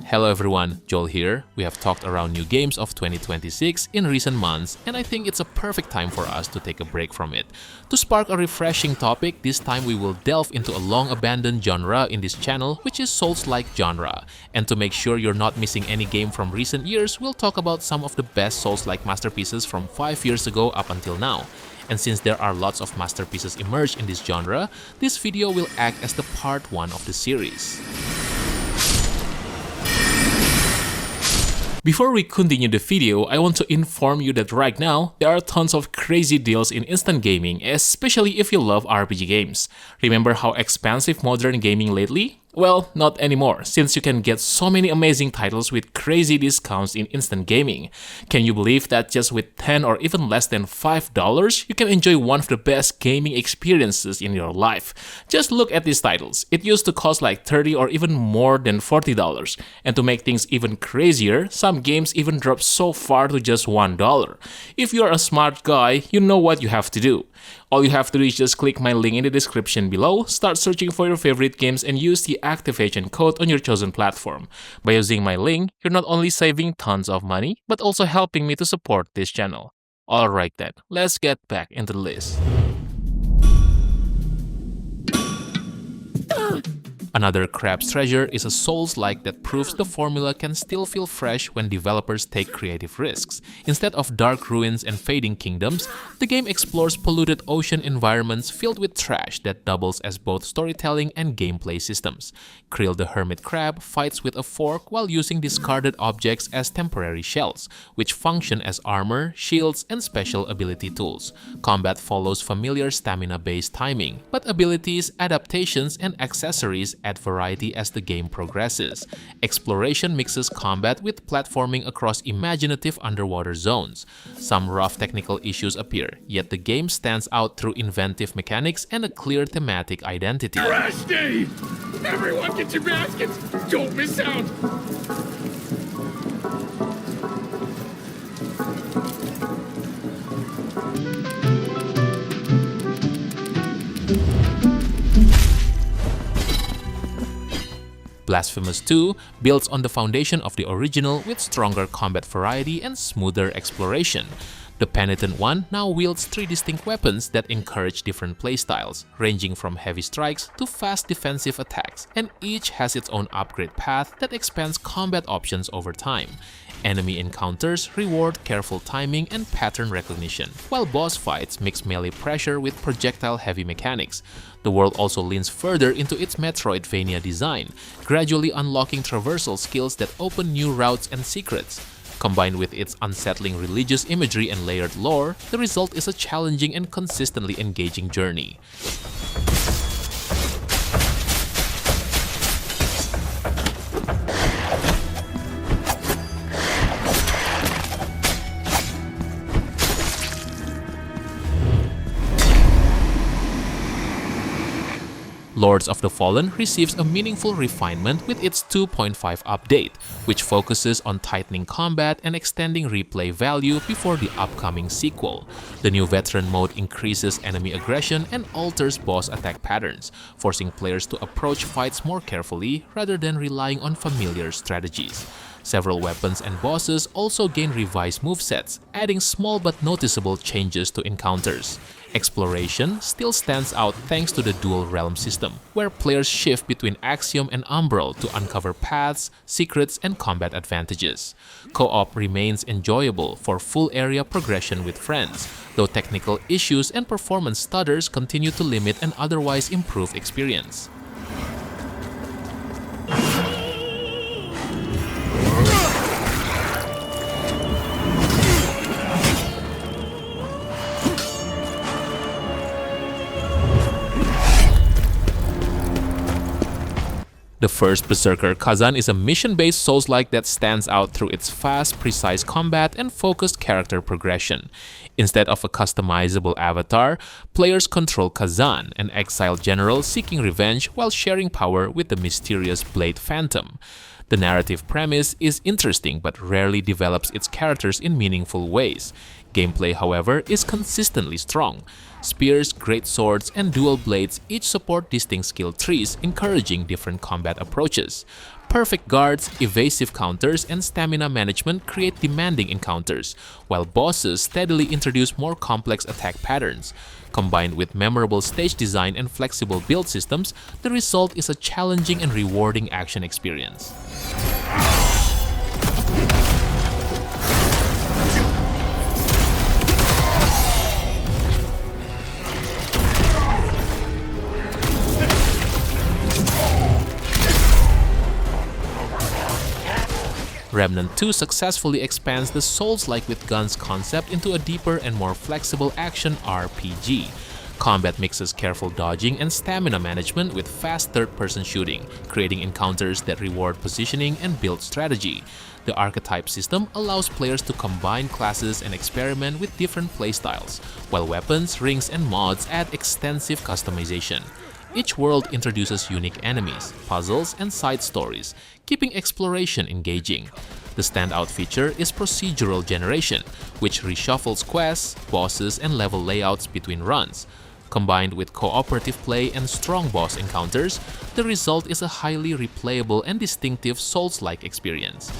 Hello everyone, Joel here. We have talked around new games of 2026 in recent months, and I think it's a perfect time for us to take a break from it. To spark a refreshing topic, this time we will delve into a long-abandoned genre in this channel, which is Souls-like genre. And to make sure you're not missing any game from recent years, we'll talk about some of the best Souls-like masterpieces from 5 years ago up until now. And since there are lots of masterpieces emerged in this genre, this video will act as the part 1 of the series. Before we continue the video, I want to inform you that right now, there are tons of crazy deals in instant gaming, especially if you love RPG games. Remember how expensive modern gaming lately? Well, not anymore, since you can get so many amazing titles with crazy discounts in instant gaming. Can you believe that just with $10 or even less than $5, you can enjoy one of the best gaming experiences in your life? Just look at these titles. It used to cost like $30 or even more than $40. And to make things even crazier, some games even drop so far to just $1. If you're a smart guy, you know what you have to do. All you have to do is just click my link in the description below, start searching for your favorite games, and use the activation code on your chosen platform. By using my link, you're not only saving tons of money, but also helping me to support this channel. Alright then, let's get back into the list. Another crab's treasure is a Souls-like that proves the formula can still feel fresh when developers take creative risks. Instead of dark ruins and fading kingdoms, the game explores polluted ocean environments filled with trash that doubles as both storytelling and gameplay systems. Krill the hermit crab fights with a fork while using discarded objects as temporary shells, which function as armor, shields, and special ability tools. Combat follows familiar stamina-based timing, but abilities, adaptations, and accessories add variety as the game progresses. Exploration mixes combat with platforming across imaginative underwater zones. Some rough technical issues appear, yet the game stands out through inventive mechanics and a clear thematic identity. Crash Day! Everyone get your baskets! Don't miss out! Blasphemous 2 builds on the foundation of the original with stronger combat variety and smoother exploration. The Penitent one now wields 3 distinct weapons that encourage different playstyles, ranging from heavy strikes to fast defensive attacks, and each has its own upgrade path that expands combat options over time. Enemy encounters reward careful timing and pattern recognition, while boss fights mix melee pressure with projectile-heavy mechanics. The world also leans further into its Metroidvania design, gradually unlocking traversal skills that open new routes and secrets. Combined with its unsettling religious imagery and layered lore, the result is a challenging and consistently engaging journey. Lords of the Fallen receives a meaningful refinement with its 2.5 update, which focuses on tightening combat and extending replay value before the upcoming sequel. The new veteran mode increases enemy aggression and alters boss attack patterns, forcing players to approach fights more carefully rather than relying on familiar strategies. Several weapons and bosses also gain revised movesets, adding small but noticeable changes to encounters. Exploration still stands out thanks to the dual realm system, where players shift between Axiom and Umbral to uncover paths, secrets, and combat advantages. Co-op remains enjoyable for full area progression with friends, though technical issues and performance stutters continue to limit an otherwise improved experience. The first Berserker, Khazan, is a mission-based Souls-like that stands out through its fast, precise combat and focused character progression. Instead of a customizable avatar, players control Khazan, an exiled general seeking revenge while sharing power with the mysterious Blade Phantom. The narrative premise is interesting but rarely develops its characters in meaningful ways. Gameplay, however, is consistently strong. Spears, great swords, and dual blades each support distinct skill trees, encouraging different combat approaches. Perfect guards, evasive counters, and stamina management create demanding encounters, while bosses steadily introduce more complex attack patterns. Combined with memorable stage design and flexible build systems, the result is a challenging and rewarding action experience. Remnant II successfully expands the Souls-like with guns concept into a deeper and more flexible action RPG. Combat mixes careful dodging and stamina management with fast third-person shooting, creating encounters that reward positioning and build strategy. The archetype system allows players to combine classes and experiment with different playstyles, while weapons, rings, and mods add extensive customization. Each world introduces unique enemies, puzzles, and side stories, keeping exploration engaging. The standout feature is procedural generation, which reshuffles quests, bosses, and level layouts between runs. Combined with cooperative play and strong boss encounters, the result is a highly replayable and distinctive Souls-like experience.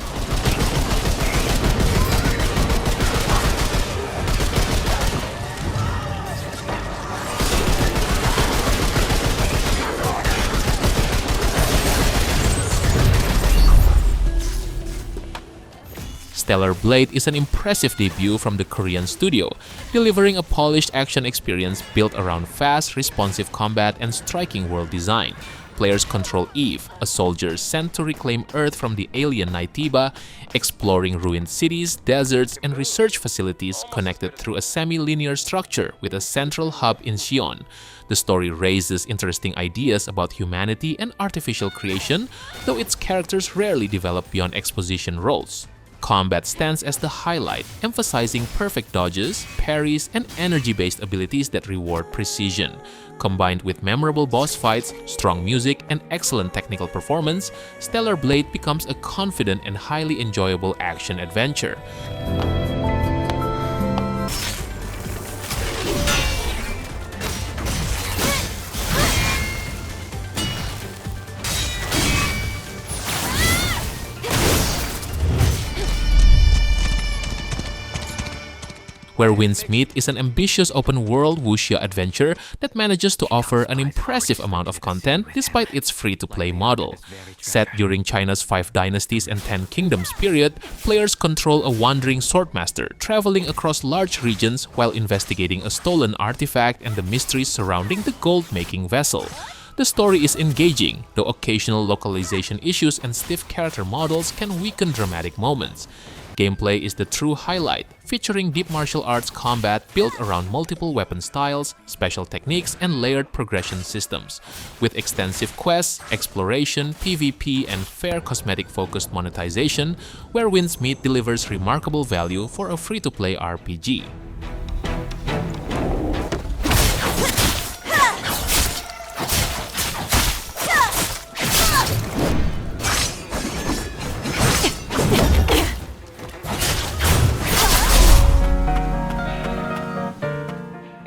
Stellar Blade is an impressive debut from the Korean studio, delivering a polished action experience built around fast, responsive combat and striking world design. Players control Eve, a soldier sent to reclaim Earth from the alien Nighteba, exploring ruined cities, deserts, and research facilities connected through a semi-linear structure with a central hub in Xion. The story raises interesting ideas about humanity and artificial creation, though its characters rarely develop beyond exposition roles. Combat stands as the highlight, emphasizing perfect dodges, parries, and energy-based abilities that reward precision. Combined with memorable boss fights, strong music, and excellent technical performance, Stellar Blade becomes a confident and highly enjoyable action adventure. Where Winds Meet is an ambitious open-world wuxia adventure that manages to offer an impressive amount of content despite its free-to-play model. Set during China's 5 Dynasties and 10 Kingdoms period, players control a wandering swordmaster traveling across large regions while investigating a stolen artifact and the mysteries surrounding the gold-making vessel. The story is engaging, though occasional localization issues and stiff character models can weaken dramatic moments. Gameplay is the true highlight, featuring deep martial arts combat built around multiple weapon styles, special techniques, and layered progression systems. With extensive quests, exploration, PvP, and fair cosmetic-focused monetization, Where Winds Meet delivers remarkable value for a free-to-play RPG.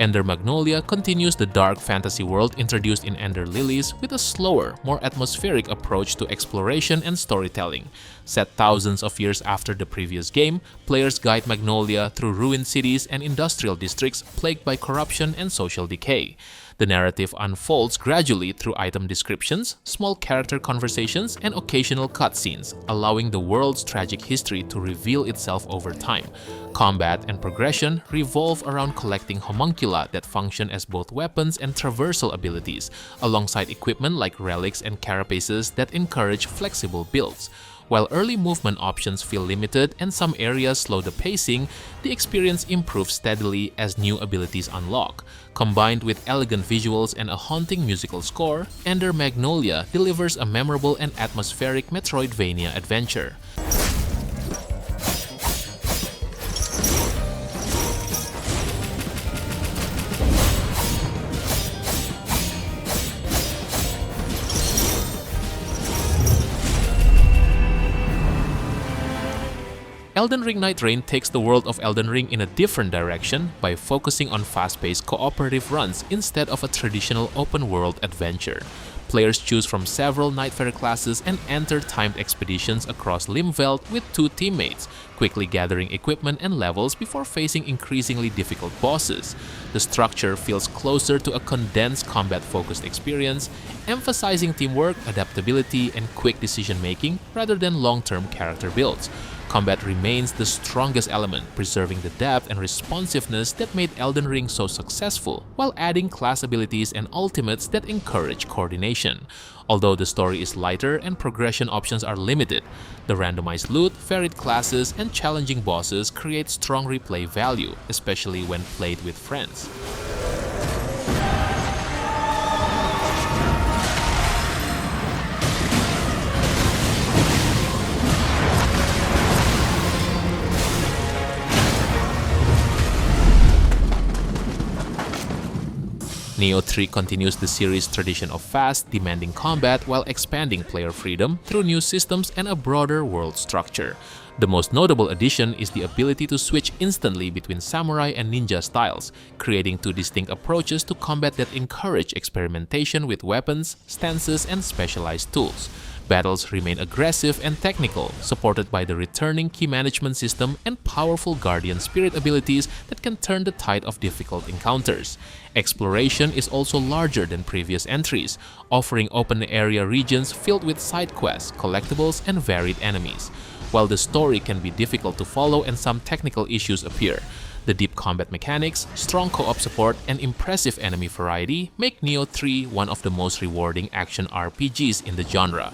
Ender Magnolia continues the dark fantasy world introduced in Ender Lilies with a slower, more atmospheric approach to exploration and storytelling. Set thousands of years after the previous game, players guide Magnolia through ruined cities and industrial districts plagued by corruption and social decay. The narrative unfolds gradually through item descriptions, small character conversations, and occasional cutscenes, allowing the world's tragic history to reveal itself over time. Combat and progression revolve around collecting homuncula that function as both weapons and traversal abilities, alongside equipment like relics and carapaces that encourage flexible builds. While early movement options feel limited and some areas slow the pacing, the experience improves steadily as new abilities unlock. Combined with elegant visuals and a haunting musical score, Ender Magnolia delivers a memorable and atmospheric Metroidvania adventure. Elden Ring NIGHTREIGN takes the world of Elden Ring in a different direction by focusing on fast-paced cooperative runs instead of a traditional open-world adventure. Players choose from several Nightfarer classes and enter timed expeditions across Limveld with 2 teammates, quickly gathering equipment and levels before facing increasingly difficult bosses. The structure feels closer to a condensed combat-focused experience, emphasizing teamwork, adaptability, and quick decision-making rather than long-term character builds. Combat remains the strongest element, preserving the depth and responsiveness that made Elden Ring so successful, while adding class abilities and ultimates that encourage coordination. Although the story is lighter and progression options are limited, the randomized loot, varied classes, and challenging bosses create strong replay value, especially when played with friends. Nioh 3 continues the series' tradition of fast, demanding combat while expanding player freedom through new systems and a broader world structure. The most notable addition is the ability to switch instantly between samurai and ninja styles, creating 2 distinct approaches to combat that encourage experimentation with weapons, stances, and specialized tools. Battles remain aggressive and technical, supported by the returning key management system and powerful guardian spirit abilities that can turn the tide of difficult encounters. Exploration is also larger than previous entries, offering open-area regions filled with side quests, collectibles, and varied enemies. While the story can be difficult to follow and some technical issues appear, the deep combat mechanics, strong co-op support, and impressive enemy variety make Nioh 3 one of the most rewarding action RPGs in the genre.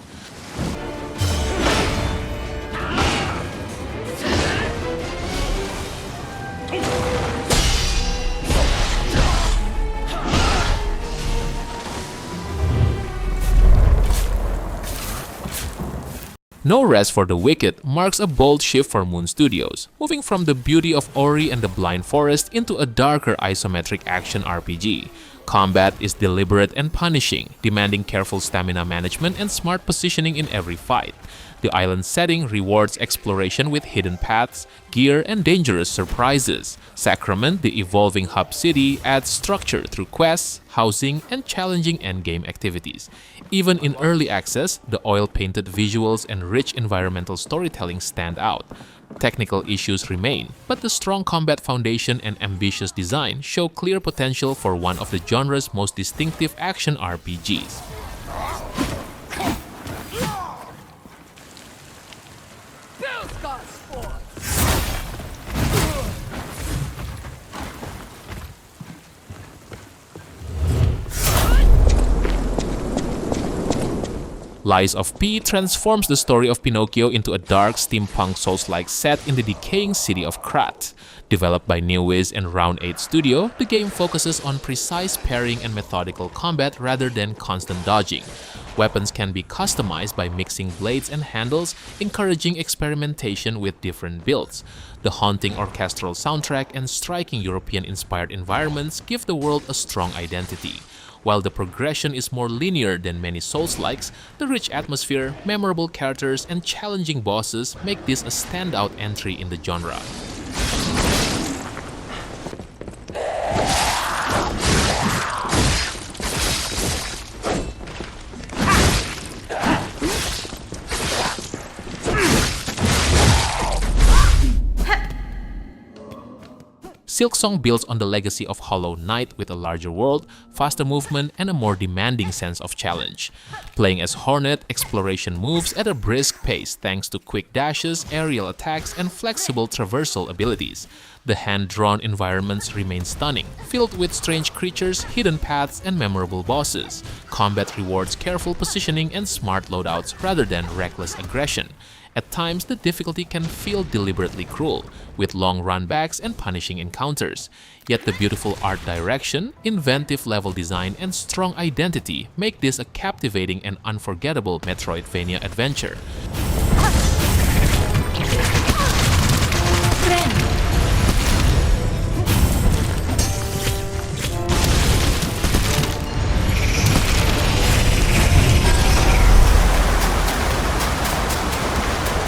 No Rest for the Wicked marks a bold shift for Moon Studios, moving from the beauty of Ori and the Blind Forest into a darker isometric action RPG. Combat is deliberate and punishing, demanding careful stamina management and smart positioning in every fight. The island setting rewards exploration with hidden paths, gear, and dangerous surprises. Sacrament, the evolving hub city, adds structure through quests, housing, and challenging endgame activities. Even in early access, the oil-painted visuals and rich environmental storytelling stand out. Technical issues remain, but the strong combat foundation and ambitious design show clear potential for one of the genre's most distinctive action RPGs. Lies of P transforms the story of Pinocchio into a dark steampunk souls-like set in the decaying city of Krat. Developed by NeoWiz and Round 8 Studio, the game focuses on precise parrying and methodical combat rather than constant dodging. Weapons can be customized by mixing blades and handles, encouraging experimentation with different builds. The haunting orchestral soundtrack and striking European-inspired environments give the world a strong identity. While the progression is more linear than many Souls-likes, the rich atmosphere, memorable characters, and challenging bosses make this a standout entry in the genre. Silksong builds on the legacy of Hollow Knight with a larger world, faster movement, and a more demanding sense of challenge. Playing as Hornet, exploration moves at a brisk pace thanks to quick dashes, aerial attacks, and flexible traversal abilities. The hand-drawn environments remain stunning, filled with strange creatures, hidden paths, and memorable bosses. Combat rewards careful positioning and smart loadouts rather than reckless aggression. At times, the difficulty can feel deliberately cruel, with long runbacks and punishing encounters. Yet the beautiful art direction, inventive level design, and strong identity make this a captivating and unforgettable Metroidvania adventure.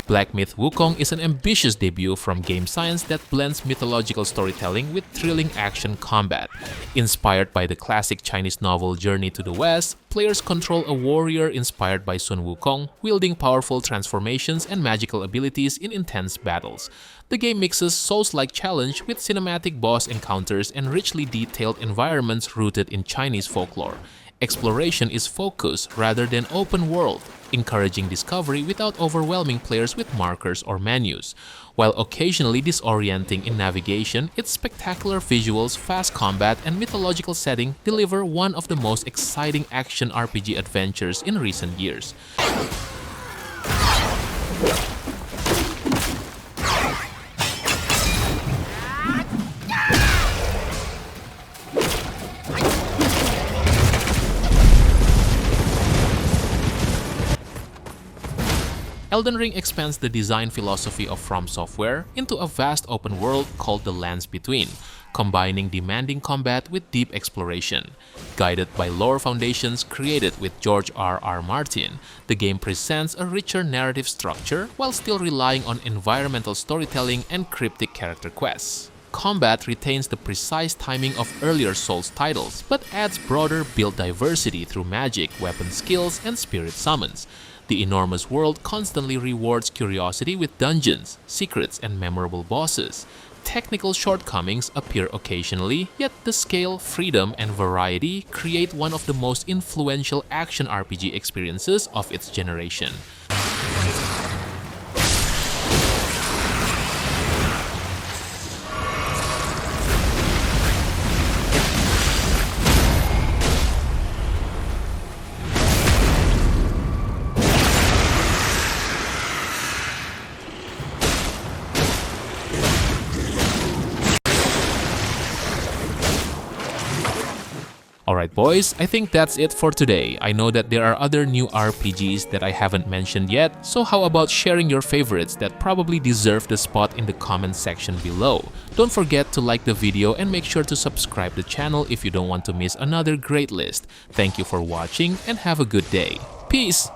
Black Myth: Wukong is an ambitious debut from game science that blends mythological storytelling with thrilling action combat. Inspired by the classic Chinese novel Journey to the West, players control a warrior inspired by Sun Wukong, wielding powerful transformations and magical abilities in intense battles. The game mixes Souls-like challenge with cinematic boss encounters and richly detailed environments rooted in Chinese folklore. Exploration is focused rather than open world, encouraging discovery without overwhelming players with markers or menus. While occasionally disorienting in navigation, its spectacular visuals, fast combat, and mythological setting deliver one of the most exciting action RPG adventures in recent years. Elden Ring expands the design philosophy of From Software into a vast open world called the Lands Between, combining demanding combat with deep exploration. Guided by lore foundations created with George R.R. Martin, the game presents a richer narrative structure while still relying on environmental storytelling and cryptic character quests. Combat retains the precise timing of earlier Souls titles, but adds broader build diversity through magic, weapon skills, and spirit summons. The enormous world constantly rewards curiosity with dungeons, secrets, and memorable bosses. Technical shortcomings appear occasionally, yet the scale, freedom, and variety create one of the most influential action RPG experiences of its generation. Alright boys, I think that's it for today. I know that there are other new RPGs that I haven't mentioned yet, so how about sharing your favorites that probably deserve the spot in the comment section below. Don't forget to like the video and make sure to subscribe the channel if you don't want to miss another great list. Thank you for watching and have a good day. Peace!